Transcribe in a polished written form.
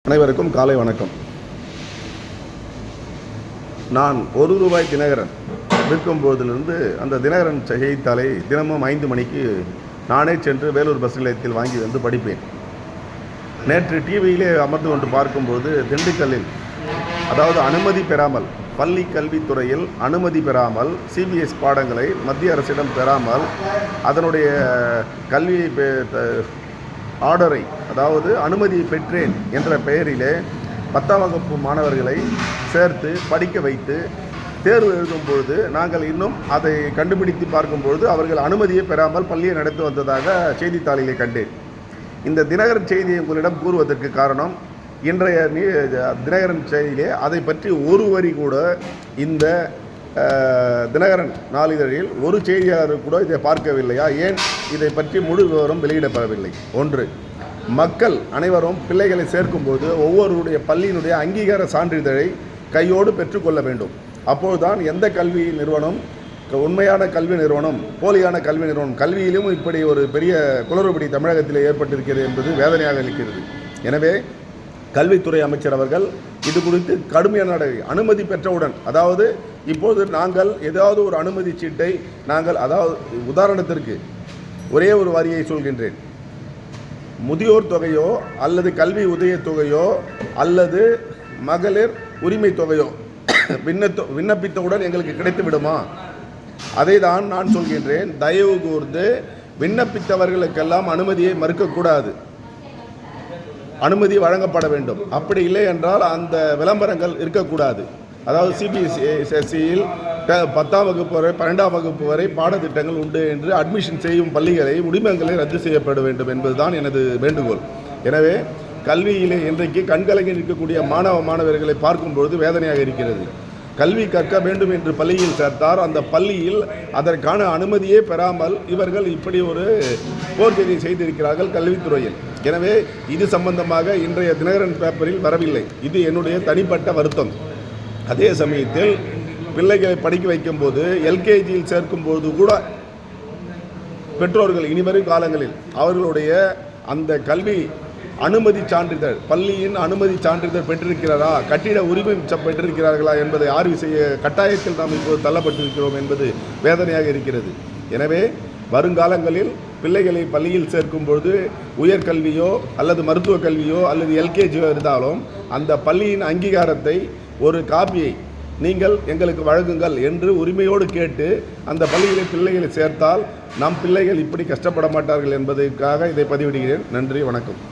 அனைவருக்கும் காலை வணக்கம். நான் ₹1 தினகரன் விற்கும் போதிலிருந்து அந்த தினகரன் செய்தித்தாளை தினமும் 5 மணிக்கு நானே சென்று வேலூர் பஸ் நிலையத்தில் வாங்கி வந்து படிப்பேன். நேற்று டிவியிலே அமர்ந்து கொண்டு பார்க்கும்போது திண்டுக்கல்லில், அதாவது அனுமதி பெறாமல், பள்ளி கல்வித்துறையில் அனுமதி பெறாமல் சிபிஎஸ் பாடங்களை மத்திய அரசிடம் பெறாமல் அதனுடைய கல்வி ஆர்டரை, அதாவது அனுமதி பெற்றேன் என்ற பெயரிலே 10ஆம் வகுப்பு மாணவர்களை சேர்த்து படிக்க வைத்து தேர்வு எழுதும்பொழுது நாங்கள் இன்னும் அதை கண்டுபிடித்து பார்க்கும்பொழுது அவர்கள் அனுமதியை பெறாமல் பள்ளியை நடத்தி வந்ததாக செய்தித்தாளிலே கண்டேன். இந்த தினகரன் செய்தியை உங்களிடம் கூறுவதற்கு காரணம், இன்றைய தினகரன் செய்தியிலே அதை பற்றி ஒரு வரி கூட இந்த தினகரன் நாளிதழில் ஒரு செய்தியாளர் கூட இதை பார்க்கவில்லையா? ஏன் இதை பற்றி முழு விவரம் வெளியிடப்படவில்லை? ஒன்று, மக்கள் அனைவரும் பிள்ளைகளை சேர்க்கும்போது ஒவ்வொருடைய பள்ளியினுடைய அங்கீகார சான்றிதழை கையோடு பெற்றுக்கொள்ள வேண்டும். அப்போதுதான் எந்த கல்வி நிறுவனம் உண்மையான கல்வி நிறுவனம், போலியான கல்வி நிறுவனம், கல்வியிலும் இப்படி ஒரு பெரிய குளறுபடி தமிழகத்தில் ஏற்பட்டிருக்கிறது என்பது வேதனையாக இருக்கிறது. எனவே கல்வித்துறை அமைச்சர் அவர்கள் இது குறித்து கடுமையான அனுமதி பெற்றவுடன், அதாவது இப்போது நாங்கள் ஏதாவது ஒரு அனுமதி சீட்டை நாங்கள், அதாவது உதாரணத்திற்கு ஒரே ஒரு வரியை சொல்கின்றேன், முதியோர் தொகையோ அல்லது கல்வி உதவித்தொகையோ அல்லது மகளிர் உரிமை தொகையோ விண்ணப்பித்தவுடன் எங்களுக்கு கிடைத்து விடுமா? அதை தான் நான் சொல்கின்றேன். தயவு கூர்ந்து விண்ணப்பித்தவர்களுக்கெல்லாம் அனுமதியை மறுக்கக்கூடாது, அனுமதி வழங்கப்பட வேண்டும். அப்படி இல்லை என்றால் அந்த விளம்பரங்கள் இருக்கக்கூடாது. அதாவது சிபிஎஸ்சியில் 10ஆம் வகுப்பு வரை 12ஆம் வகுப்பு வரை பாடத்திட்டங்கள் உண்டு என்று அட்மிஷன் செய்யும் பள்ளிகளை உரிமங்களை ரத்து செய்யப்பட வேண்டும் என்பதுதான் எனது வேண்டுகோள். எனவே கல்வியிலே இன்றைக்கு கண்கலங்கி நிற்கக்கூடிய மாணவர்களை பார்க்கும்பொழுது வேதனையாக இருக்கிறது. கல்வி கற்க வேண்டும் என்று பள்ளியில் சேர்த்தார். அந்த பள்ளியில் அதற்கான அனுமதியே பெறாமல் இவர்கள் இப்படி ஒரு போர்ச்செய்தியை செய்திருக்கிறார்கள் கல்வித்துறையில். எனவே இது சம்பந்தமாக இன்றைய தினகரன் பேப்பரில் வரவில்லை. இது என்னுடைய தனிப்பட்ட வருத்தம். அதே சமயத்தில் பிள்ளைகளை படிக்க வைக்கும்போது எல்கேஜியில் சேர்க்கும்போது கூட பெற்றோர்கள் இனிவரும் காலங்களில் அவர்களுடைய அந்த கல்வி அனுமதி சான்றிதழ், பள்ளியின் அனுமதி சான்றிதழ் பெற்றிருக்கிறாரா, கட்டிட உரிமை பெற்றிருக்கிறார்களா என்பதை ஆய்வு செய்ய கட்டாயத்தில் நாம் இப்போது தள்ளப்பட்டிருக்கிறோம் என்பது வேதனையாக இருக்கிறது. எனவே வருங்காலங்களில் பிள்ளைகளை பள்ளியில் சேர்க்கும்பொழுது உயர்கல்வியோ அல்லது மருத்துவ கல்வியோ அல்லது எல்கேஜியோ இருந்தாலும் அந்த பள்ளியின் அங்கீகாரத்தை ஒரு காப்பியை நீங்கள் எங்களுக்கு வழங்குங்கள் என்று உரிமையோடு கேட்டு அந்த பள்ளியிலே பிள்ளைகளை சேர்த்தால் நம் பிள்ளைகள் இப்படி கஷ்டப்பட மாட்டார்கள் என்பதற்காக இதை பதிவிடுகிறேன். நன்றி, வணக்கம்.